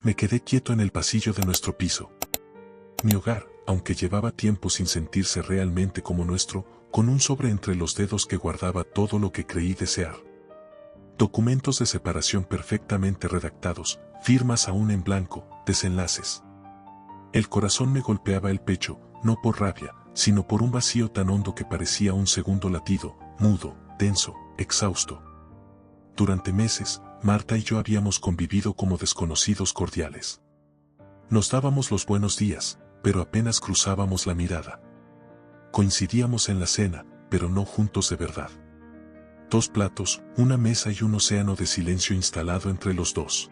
Me quedé quieto en el pasillo de nuestro piso. Mi hogar, aunque llevaba tiempo sin sentirse realmente como nuestro, con un sobre entre los dedos que guardaba todo lo que creí desear. Documentos de separación perfectamente redactados, firmas aún en blanco, desenlaces. El corazón me golpeaba el pecho, no por rabia, sino por un vacío tan hondo que parecía un segundo latido, mudo, denso, exhausto. Durante meses, Marta y yo habíamos convivido como desconocidos cordiales. Nos dábamos los buenos días, pero apenas cruzábamos la mirada. Coincidíamos en la cena, pero no juntos de verdad. 2 platos, una mesa y un océano de silencio instalado entre los dos.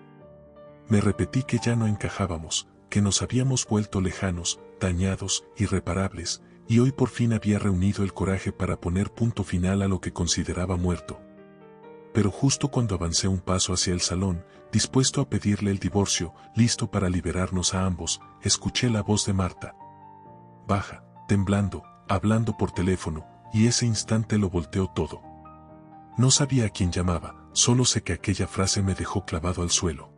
Me repetí que ya no encajábamos, que nos habíamos vuelto lejanos, dañados, irreparables, y hoy por fin había reunido el coraje para poner punto final a lo que consideraba muerto. Pero justo cuando avancé un paso hacia el salón, dispuesto a pedirle el divorcio, listo para liberarnos a ambos, escuché la voz de Marta. Baja, temblando, hablando por teléfono, y ese instante lo volteó todo. No sabía a quién llamaba, solo sé que aquella frase me dejó clavado al suelo.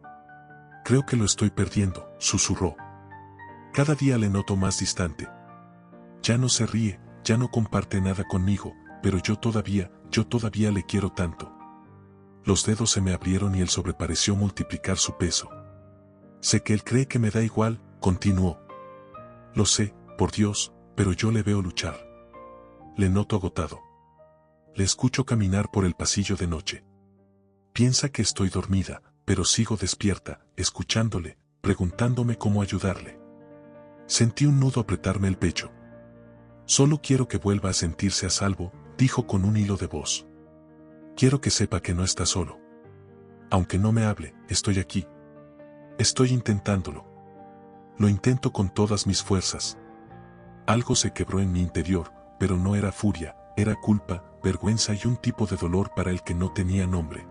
Creo que lo estoy perdiendo, susurró. Cada día le noto más distante. Ya no se ríe, ya no comparte nada conmigo, pero yo todavía le quiero tanto. Los dedos se me abrieron y el sobre pareció multiplicar su peso. Sé que él cree que me da igual, continuó. Lo sé, por Dios, pero yo le veo luchar. Le noto agotado. Le escucho caminar por el pasillo de noche. Piensa que estoy dormida, pero sigo despierta, escuchándole, preguntándome cómo ayudarle. Sentí un nudo apretarme el pecho. Solo quiero que vuelva a sentirse a salvo, dijo con un hilo de voz. Quiero que sepa que no está solo. Aunque no me hable, estoy aquí. Estoy intentándolo. Lo intento con todas mis fuerzas. Algo se quebró en mi interior, pero no era furia, era culpa, vergüenza y un tipo de dolor para el que no tenía nombre.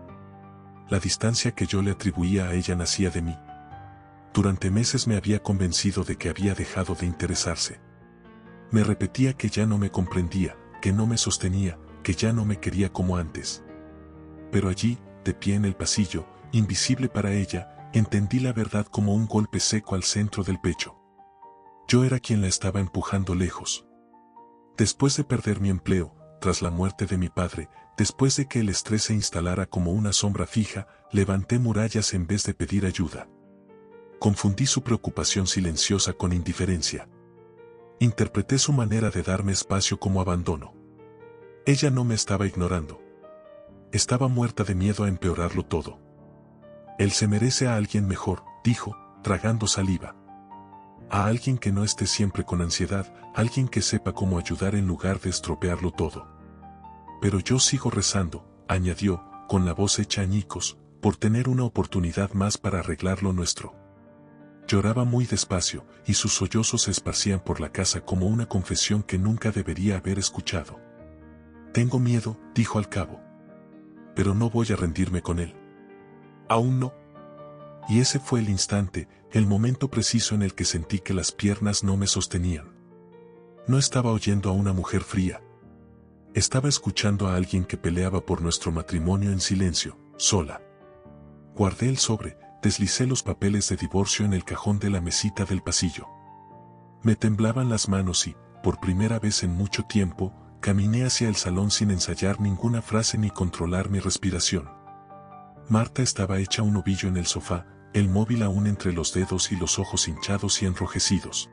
La distancia que yo le atribuía a ella nacía de mí. Durante meses me había convencido de que había dejado de interesarse. Me repetía que ya no me comprendía, que no me sostenía, que ya no me quería como antes. Pero allí, de pie en el pasillo, invisible para ella, entendí la verdad como un golpe seco al centro del pecho. Yo era quien la estaba empujando lejos. Después de perder mi empleo, tras la muerte de mi padre, después de que el estrés se instalara como una sombra fija, levanté murallas en vez de pedir ayuda. Confundí su preocupación silenciosa con indiferencia. Interpreté su manera de darme espacio como abandono. Ella no me estaba ignorando. Estaba muerta de miedo a empeorarlo todo. Él se merece a alguien mejor, dijo, tragando saliva. A alguien que no esté siempre con ansiedad, alguien que sepa cómo ayudar en lugar de estropearlo todo. Pero yo sigo rezando, añadió, con la voz hecha añicos, por tener una oportunidad más para arreglar lo nuestro. Lloraba muy despacio, y sus sollozos se esparcían por la casa como una confesión que nunca debería haber escuchado. Tengo miedo, dijo al cabo. Pero no voy a rendirme con él. Aún no. Y ese fue el instante, el momento preciso en el que sentí que las piernas no me sostenían. No estaba oyendo a una mujer fría. Estaba escuchando a alguien que peleaba por nuestro matrimonio en silencio, sola. Guardé el sobre, deslicé los papeles de divorcio en el cajón de la mesita del pasillo. Me temblaban las manos y, por primera vez en mucho tiempo, caminé hacia el salón sin ensayar ninguna frase ni controlar mi respiración. Marta estaba hecha un ovillo en el sofá, el móvil aún entre los dedos y los ojos hinchados y enrojecidos.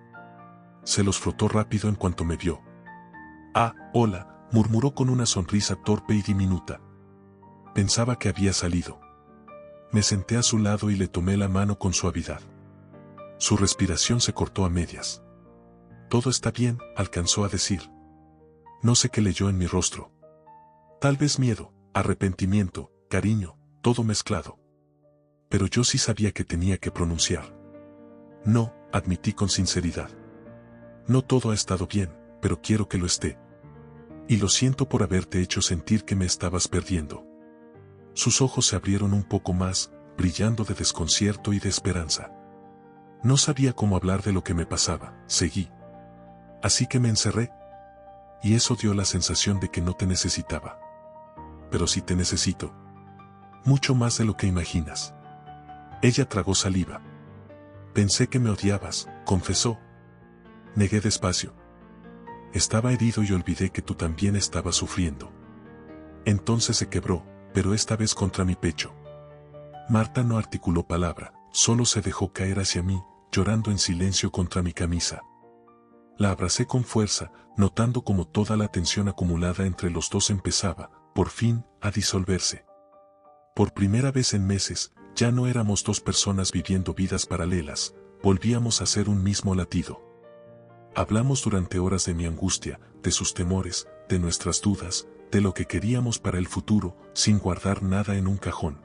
Se los frotó rápido en cuanto me vio. Ah, hola, murmuró con una sonrisa torpe y diminuta. Pensaba que había salido. Me senté a su lado y le tomé la mano con suavidad. Su respiración se cortó a medias. Todo está bien, alcanzó a decir. No sé qué leyó en mi rostro. Tal vez miedo, arrepentimiento, cariño, todo mezclado. Pero yo sí sabía que tenía que pronunciar. No, admití con sinceridad. No todo ha estado bien, pero quiero que lo esté. Y lo siento por haberte hecho sentir que me estabas perdiendo. Sus ojos se abrieron un poco más, brillando de desconcierto y de esperanza. No sabía cómo hablar de lo que me pasaba, seguí. Así que me encerré. Y eso dio la sensación de que no te necesitaba. Pero sí te necesito. Mucho más de lo que imaginas. Ella tragó saliva. Pensé que me odiabas, confesó. Negué despacio. Estaba herido y olvidé que tú también estabas sufriendo. Entonces se quebró, pero esta vez contra mi pecho. Marta no articuló palabra, solo se dejó caer hacia mí, llorando en silencio contra mi camisa. La abracé con fuerza, notando como toda la tensión acumulada entre los dos empezaba, por fin, a disolverse. Por primera vez en meses, ya no éramos dos personas viviendo vidas paralelas, volvíamos a ser un mismo latido. Hablamos durante horas de mi angustia, de sus temores, de nuestras dudas, de lo que queríamos para el futuro, sin guardar nada en un cajón.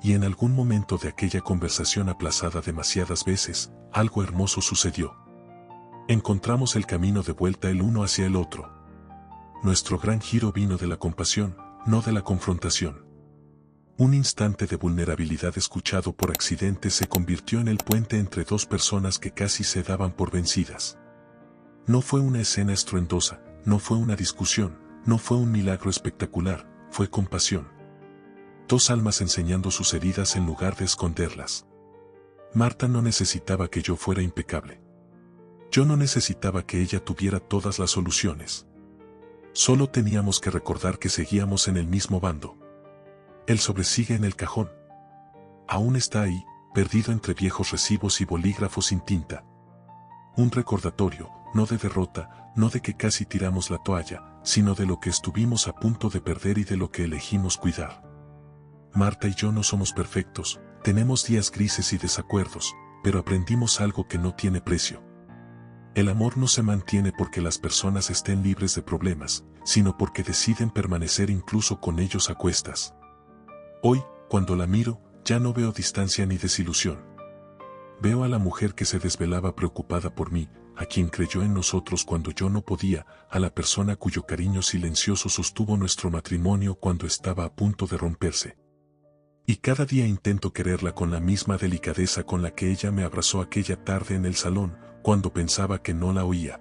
Y en algún momento de aquella conversación aplazada demasiadas veces, algo hermoso sucedió. Encontramos el camino de vuelta el uno hacia el otro. Nuestro gran giro vino de la compasión, no de la confrontación. Un instante de vulnerabilidad escuchado por accidente se convirtió en el puente entre dos personas que casi se daban por vencidas. No fue una escena estruendosa, no fue una discusión, no fue un milagro espectacular, fue compasión. Dos almas enseñando sus heridas en lugar de esconderlas. Marta no necesitaba que yo fuera impecable. Yo no necesitaba que ella tuviera todas las soluciones. Solo teníamos que recordar que seguíamos en el mismo bando. El sobre sigue en el cajón. Aún está ahí, perdido entre viejos recibos y bolígrafos sin tinta. Un recordatorio, no de derrota, no de que casi tiramos la toalla, sino de lo que estuvimos a punto de perder y de lo que elegimos cuidar. Marta y yo no somos perfectos, tenemos días grises y desacuerdos, pero aprendimos algo que no tiene precio. El amor no se mantiene porque las personas estén libres de problemas, sino porque deciden permanecer incluso con ellos a cuestas. Hoy, cuando la miro, ya no veo distancia ni desilusión. Veo a la mujer que se desvelaba preocupada por mí, a quien creyó en nosotros cuando yo no podía, a la persona cuyo cariño silencioso sostuvo nuestro matrimonio cuando estaba a punto de romperse. Y cada día intento quererla con la misma delicadeza con la que ella me abrazó aquella tarde en el salón, cuando pensaba que no la oía.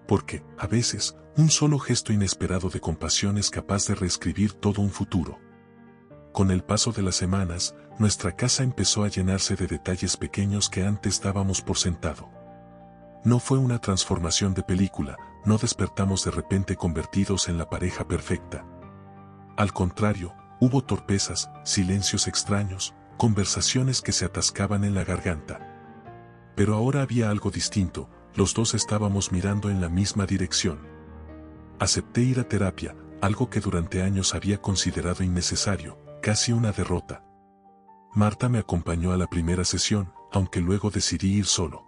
Porque, a veces, un solo gesto inesperado de compasión es capaz de reescribir todo un futuro. Con el paso de las semanas, nuestra casa empezó a llenarse de detalles pequeños que antes dábamos por sentado. No fue una transformación de película, no despertamos de repente convertidos en la pareja perfecta. Al contrario, hubo torpezas, silencios extraños, conversaciones que se atascaban en la garganta. Pero ahora había algo distinto, los dos estábamos mirando en la misma dirección. Acepté ir a terapia, algo que durante años había considerado innecesario, casi una derrota. Marta me acompañó a la primera sesión, aunque luego decidí ir solo.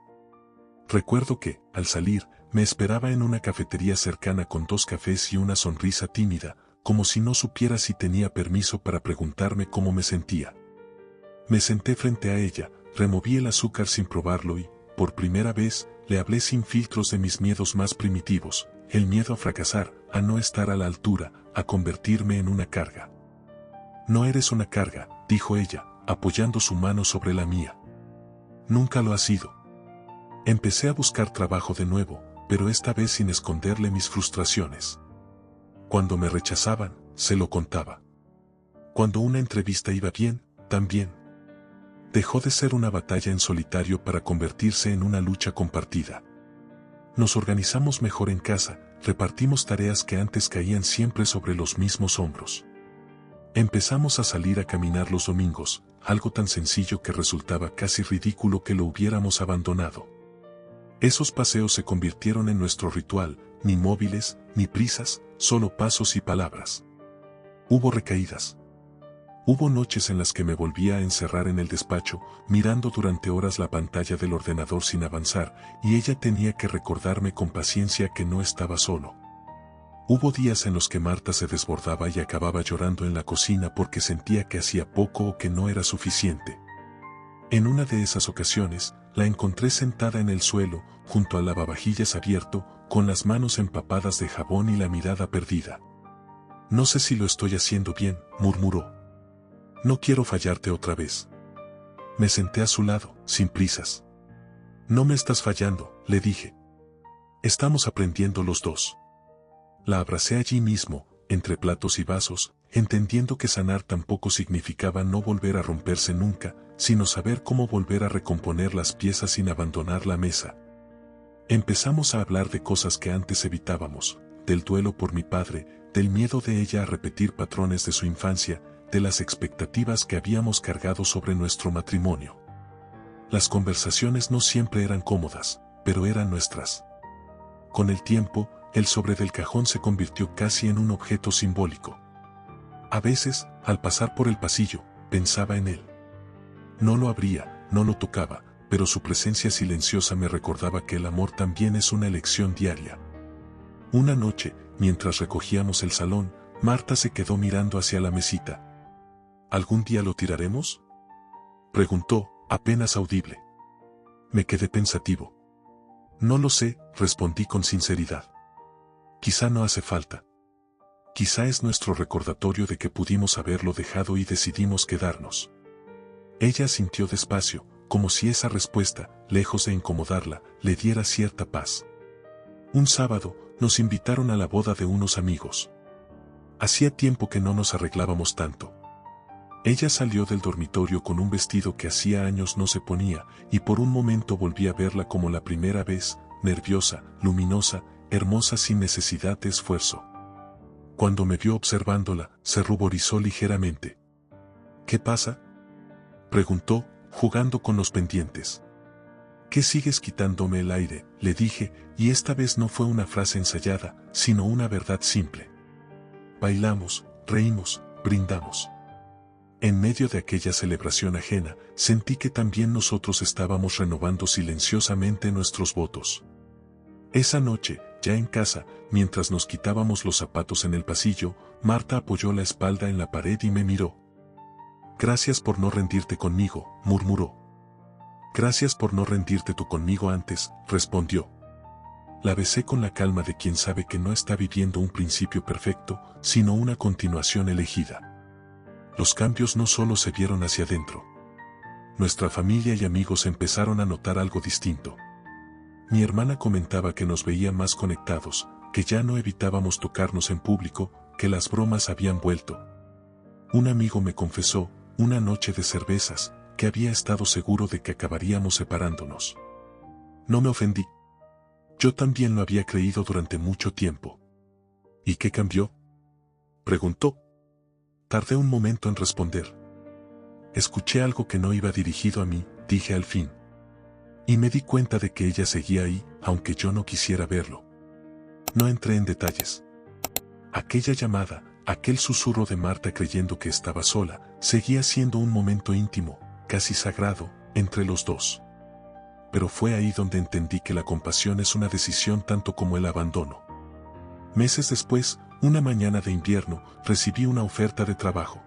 Recuerdo que, al salir, me esperaba en una cafetería cercana con 2 cafés y una sonrisa tímida, como si no supiera si tenía permiso para preguntarme cómo me sentía. Me senté frente a ella, removí el azúcar sin probarlo y, por primera vez, le hablé sin filtros de mis miedos más primitivos, el miedo a fracasar, a no estar a la altura, a convertirme en una carga. No eres una carga, dijo ella, apoyando su mano sobre la mía. Nunca lo has sido. Empecé a buscar trabajo de nuevo, pero esta vez sin esconderle mis frustraciones. Cuando me rechazaban, se lo contaba. Cuando una entrevista iba bien, también. Dejó de ser una batalla en solitario para convertirse en una lucha compartida. Nos organizamos mejor en casa, repartimos tareas que antes caían siempre sobre los mismos hombros. Empezamos a salir a caminar los domingos, algo tan sencillo que resultaba casi ridículo que lo hubiéramos abandonado. Esos paseos se convirtieron en nuestro ritual, ni móviles, ni prisas, solo pasos y palabras. Hubo recaídas. Hubo noches en las que me volvía a encerrar en el despacho, mirando durante horas la pantalla del ordenador sin avanzar, y ella tenía que recordarme con paciencia que no estaba solo. Hubo días en los que Marta se desbordaba y acababa llorando en la cocina porque sentía que hacía poco o que no era suficiente. En una de esas ocasiones, la encontré sentada en el suelo, junto al lavavajillas abierto, con las manos empapadas de jabón y la mirada perdida. No sé si lo estoy haciendo bien, murmuró. No quiero fallarte otra vez. Me senté a su lado, sin prisas. No me estás fallando, le dije. Estamos aprendiendo los dos. La abracé allí mismo, entre platos y vasos, entendiendo que sanar tampoco significaba no volver a romperse nunca, sino saber cómo volver a recomponer las piezas sin abandonar la mesa. Empezamos a hablar de cosas que antes evitábamos, del duelo por mi padre, del miedo de ella a repetir patrones de su infancia, de las expectativas que habíamos cargado sobre nuestro matrimonio. Las conversaciones no siempre eran cómodas, pero eran nuestras. Con el tiempo, el sobre del cajón se convirtió casi en un objeto simbólico. A veces, al pasar por el pasillo, pensaba en él. No lo abría, no lo tocaba, pero su presencia silenciosa me recordaba que el amor también es una elección diaria. Una noche, mientras recogíamos el salón, Marta se quedó mirando hacia la mesita. ¿Algún día lo tiraremos?, preguntó, apenas audible. Me quedé pensativo. No lo sé, respondí con sinceridad. Quizá no hace falta. Quizá es nuestro recordatorio de que pudimos haberlo dejado y decidimos quedarnos. Ella asintió despacio, como si esa respuesta, lejos de incomodarla, le diera cierta paz. Un sábado, nos invitaron a la boda de unos amigos. Hacía tiempo que no nos arreglábamos tanto. Ella salió del dormitorio con un vestido que hacía años no se ponía, y por un momento volví a verla como la primera vez, nerviosa, luminosa, hermosa sin necesidad de esfuerzo. Cuando me vio observándola, se ruborizó ligeramente. ¿Qué pasa?, preguntó, jugando con los pendientes. ¿Qué sigues quitándome el aire?, le dije, y esta vez no fue una frase ensayada, sino una verdad simple. Bailamos, reímos, brindamos. En medio de aquella celebración ajena, sentí que también nosotros estábamos renovando silenciosamente nuestros votos. Esa noche, ya en casa, mientras nos quitábamos los zapatos en el pasillo, Marta apoyó la espalda en la pared y me miró. Gracias por no rendirte conmigo, murmuró. Gracias por no rendirte tú conmigo antes, respondió. La besé con la calma de quien sabe que no está viviendo un principio perfecto, sino una continuación elegida. Los cambios no solo se vieron hacia adentro. Nuestra familia y amigos empezaron a notar algo distinto. Mi hermana comentaba que nos veía más conectados, que ya no evitábamos tocarnos en público, que las bromas habían vuelto. Un amigo me confesó, una noche de cervezas, que había estado seguro de que acabaríamos separándonos. No me ofendí. Yo también lo había creído durante mucho tiempo. ¿Y qué cambió?, preguntó. Tardé un momento en responder. Escuché algo que no iba dirigido a mí, dije al fin. Y me di cuenta de que ella seguía ahí, aunque yo no quisiera verlo. No entré en detalles. Aquella llamada, aquel susurro de Marta creyendo que estaba sola, seguía siendo un momento íntimo, casi sagrado, entre los dos. Pero fue ahí donde entendí que la compasión es una decisión tanto como el abandono. Meses después, una mañana de invierno, recibí una oferta de trabajo.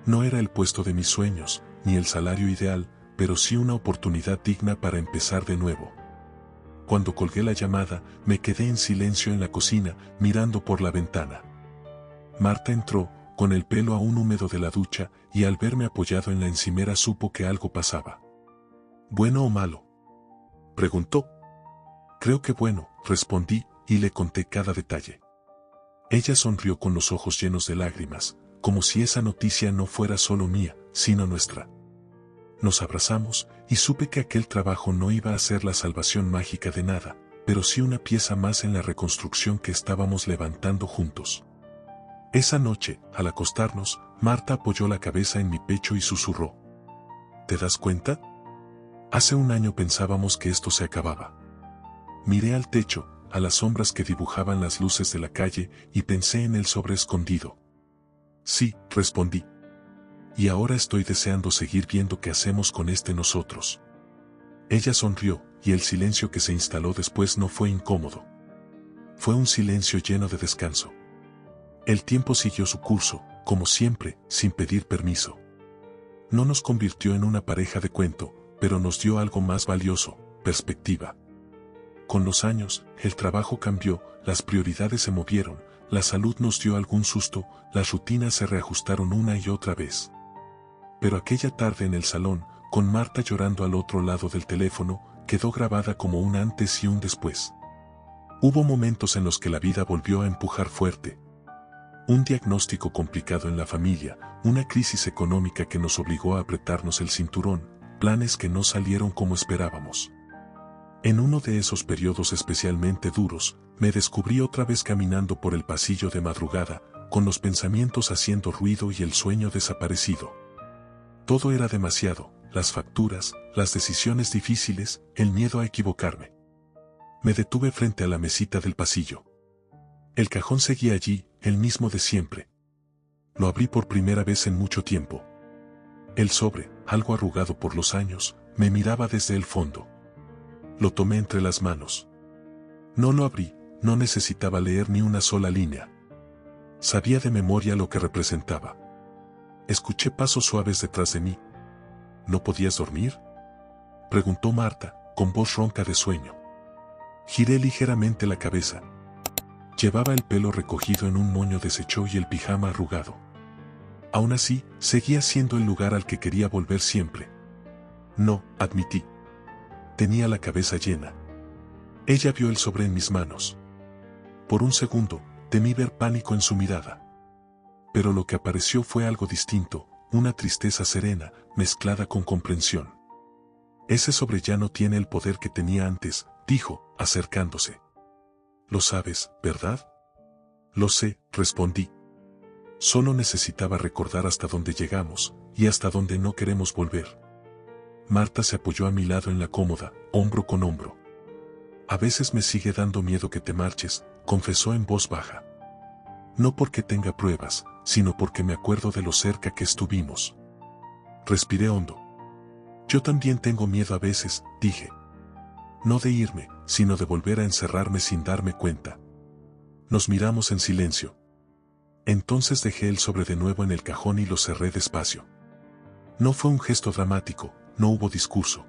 No era el puesto de mis sueños, ni el salario ideal, pero sí una oportunidad digna para empezar de nuevo. Cuando colgué la llamada, me quedé en silencio en la cocina, mirando por la ventana. Marta entró, con el pelo aún húmedo de la ducha, y al verme apoyado en la encimera supo que algo pasaba. ¿Bueno o malo?, preguntó. Creo que bueno, respondí, y le conté cada detalle. Ella sonrió con los ojos llenos de lágrimas, como si esa noticia no fuera solo mía, sino nuestra. Nos abrazamos, y supe que aquel trabajo no iba a ser la salvación mágica de nada, pero sí una pieza más en la reconstrucción que estábamos levantando juntos. Esa noche, al acostarnos, Marta apoyó la cabeza en mi pecho y susurró. ¿Te das cuenta? Hace un año pensábamos que esto se acababa. Miré al techo, a las sombras que dibujaban las luces de la calle, y pensé en el sobre escondido. Sí, respondí. Y ahora estoy deseando seguir viendo qué hacemos con nosotros. Ella sonrió, y el silencio que se instaló después no fue incómodo. Fue un silencio lleno de descanso. El tiempo siguió su curso, como siempre, sin pedir permiso. No nos convirtió en una pareja de cuento, pero nos dio algo más valioso, perspectiva. Con los años, el trabajo cambió, las prioridades se movieron, la salud nos dio algún susto, las rutinas se reajustaron una y otra vez. Pero aquella tarde en el salón, con Marta llorando al otro lado del teléfono, quedó grabada como un antes y un después. Hubo momentos en los que la vida volvió a empujar fuerte. Un diagnóstico complicado en la familia, una crisis económica que nos obligó a apretarnos el cinturón, planes que no salieron como esperábamos. En uno de esos periodos especialmente duros, me descubrí otra vez caminando por el pasillo de madrugada, con los pensamientos haciendo ruido y el sueño desaparecido. Todo era demasiado, las facturas, las decisiones difíciles, el miedo a equivocarme. Me detuve frente a la mesita del pasillo. El cajón seguía allí, el mismo de siempre. Lo abrí por primera vez en mucho tiempo. El sobre, algo arrugado por los años, me miraba desde el fondo. Lo tomé entre las manos. No lo abrí, no necesitaba leer ni una sola línea. Sabía de memoria lo que representaba. Escuché pasos suaves detrás de mí. ¿No podías dormir?, preguntó Marta, con voz ronca de sueño. Giré ligeramente la cabeza. Llevaba el pelo recogido en un moño deshecho y el pijama arrugado. Aún así, seguía siendo el lugar al que quería volver siempre. No, admití. Tenía la cabeza llena. Ella vio el sobre en mis manos. Por un segundo, temí ver pánico en su mirada. Pero lo que apareció fue algo distinto, una tristeza serena, mezclada con comprensión. Ese sobre ya no tiene el poder que tenía antes, dijo, acercándose. Lo sabes, ¿verdad? Lo sé, respondí. Solo necesitaba recordar hasta dónde llegamos, y hasta dónde no queremos volver. Marta se apoyó a mi lado en la cómoda, hombro con hombro. A veces me sigue dando miedo que te marches, confesó en voz baja. No porque tenga pruebas, sino porque me acuerdo de lo cerca que estuvimos. Respiré hondo. Yo también tengo miedo a veces, dije. No de irme, sino de volver a encerrarme sin darme cuenta. Nos miramos en silencio. Entonces dejé el sobre de nuevo en el cajón y lo cerré despacio. No fue un gesto dramático, no hubo discurso.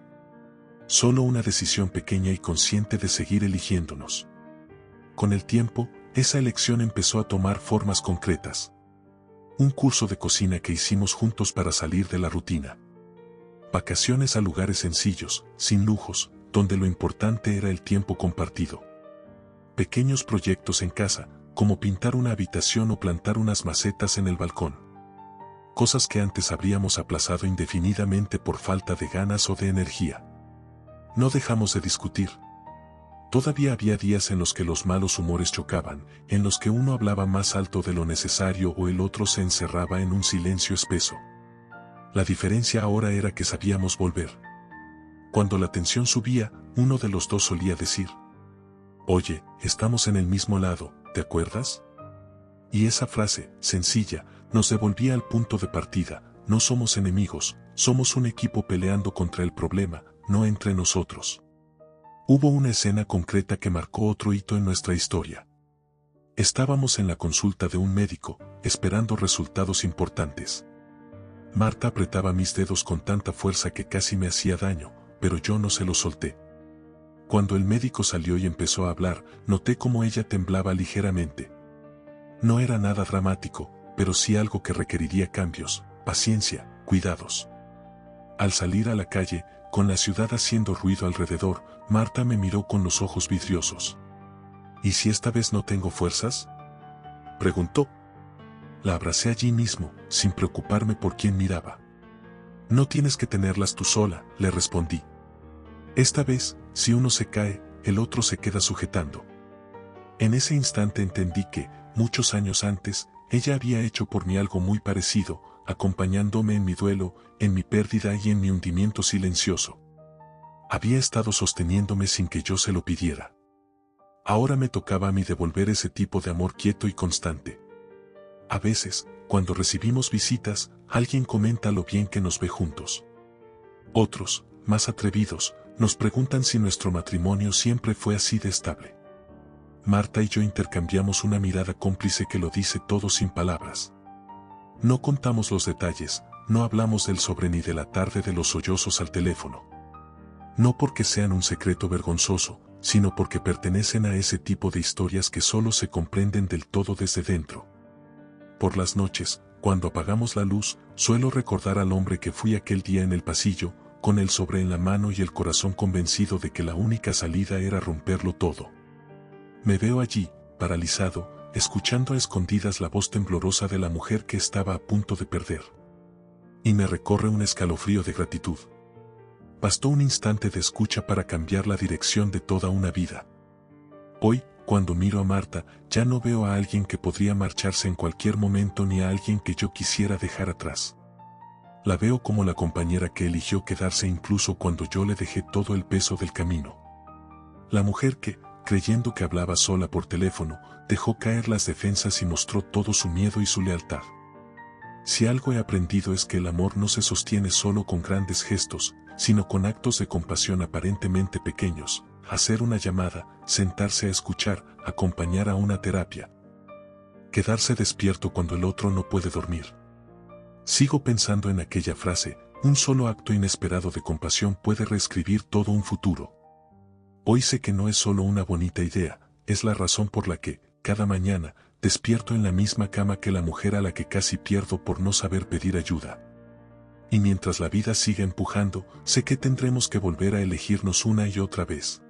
Solo una decisión pequeña y consciente de seguir eligiéndonos. Con el tiempo, esa elección empezó a tomar formas concretas. Un curso de cocina que hicimos juntos para salir de la rutina. Vacaciones a lugares sencillos, sin lujos, donde lo importante era el tiempo compartido. Pequeños proyectos en casa, como pintar una habitación o plantar unas macetas en el balcón. Cosas que antes habríamos aplazado indefinidamente por falta de ganas o de energía. No dejamos de discutir. Todavía había días en los que los malos humores chocaban, en los que uno hablaba más alto de lo necesario o el otro se encerraba en un silencio espeso. La diferencia ahora era que sabíamos volver. Cuando la tensión subía, uno de los dos solía decir: «Oye, estamos en el mismo lado, ¿te acuerdas?». Y esa frase, sencilla, nos devolvía al punto de partida: no somos enemigos, somos un equipo peleando contra el problema, no entre nosotros. Hubo una escena concreta que marcó otro hito en nuestra historia. Estábamos en la consulta de un médico, esperando resultados importantes. Marta apretaba mis dedos con tanta fuerza que casi me hacía daño, pero yo no se los solté. Cuando el médico salió y empezó a hablar, noté cómo ella temblaba ligeramente. No era nada dramático, pero sí algo que requeriría cambios, paciencia, cuidados. Al salir a la calle, con la ciudad haciendo ruido alrededor, Marta me miró con los ojos vidriosos. ¿Y si esta vez no tengo fuerzas?, preguntó. La abracé allí mismo, sin preocuparme por quién miraba. No tienes que tenerlas tú sola, le respondí. Esta vez, si uno se cae, el otro se queda sujetando. En ese instante entendí que, muchos años antes, ella había hecho por mí algo muy parecido, acompañándome en mi duelo, en mi pérdida y en mi hundimiento silencioso. Había estado sosteniéndome sin que yo se lo pidiera. Ahora me tocaba a mí devolver ese tipo de amor quieto y constante. A veces, cuando recibimos visitas, alguien comenta lo bien que nos ve juntos. Otros, más atrevidos, nos preguntan si nuestro matrimonio siempre fue así de estable. Marta y yo intercambiamos una mirada cómplice que lo dice todo sin palabras. No contamos los detalles, no hablamos del sobre ni de la tarde de los sollozos al teléfono. No porque sean un secreto vergonzoso, sino porque pertenecen a ese tipo de historias que solo se comprenden del todo desde dentro. Por las noches, cuando apagamos la luz, suelo recordar al hombre que fui aquel día en el pasillo, con el sobre en la mano y el corazón convencido de que la única salida era romperlo todo. Me veo allí, paralizado, escuchando a escondidas la voz temblorosa de la mujer que estaba a punto de perder. Y me recorre un escalofrío de gratitud. Bastó un instante de escucha para cambiar la dirección de toda una vida. Hoy, cuando miro a Marta, ya no veo a alguien que podría marcharse en cualquier momento ni a alguien que yo quisiera dejar atrás. La veo como la compañera que eligió quedarse incluso cuando yo le dejé todo el peso del camino. La mujer que, creyendo que hablaba sola por teléfono, dejó caer las defensas y mostró todo su miedo y su lealtad. Si algo he aprendido es que el amor no se sostiene solo con grandes gestos, sino con actos de compasión aparentemente pequeños: hacer una llamada, sentarse a escuchar, acompañar a una terapia, quedarse despierto cuando el otro no puede dormir. Sigo pensando en aquella frase: un solo acto inesperado de compasión puede reescribir todo un futuro. Hoy sé que no es solo una bonita idea, es la razón por la que, cada mañana, despierto en la misma cama que la mujer a la que casi pierdo por no saber pedir ayuda. Y mientras la vida siga empujando, sé que tendremos que volver a elegirnos una y otra vez.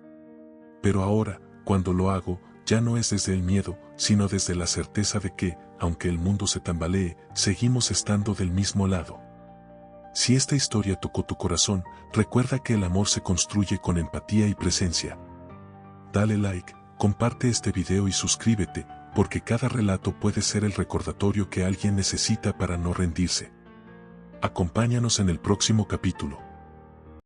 Pero ahora, cuando lo hago, ya no es desde el miedo, sino desde la certeza de que, aunque el mundo se tambalee, seguimos estando del mismo lado. Si esta historia tocó tu corazón, recuerda que el amor se construye con empatía y presencia. Dale like, comparte este video y suscríbete, porque cada relato puede ser el recordatorio que alguien necesita para no rendirse. Acompáñanos en el próximo capítulo.